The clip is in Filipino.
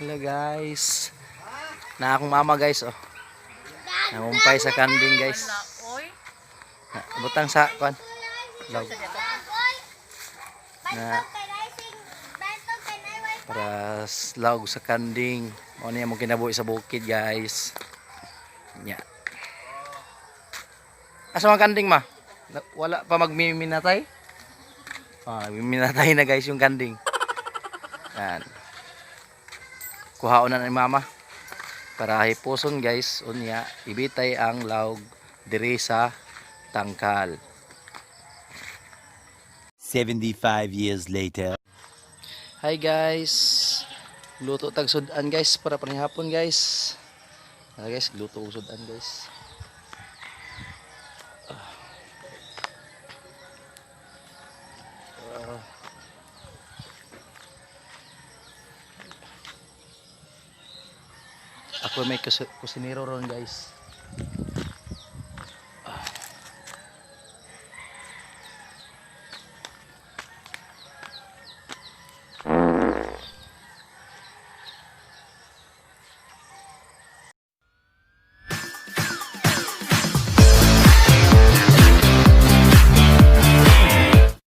Hello guys. Na akong mama guys oh. Nangumpay sa kanding guys. Butang sa kwan. Log. Na para log sa kanding. Mo niya mo kinabuhi sa bukid guys. Nya. Asa man kanding ma? Wala pa magmiminatay? Miminatay na guys yung kanding. Yan. Kuhaon na ni mama para hipuson guys unya ibitay ang laog diri sa tangkal. 75 years later. Hi guys, luto tag sudan guys para panihapon guys. Guys, luto og sudan guys. Ako may kusinero ron guys.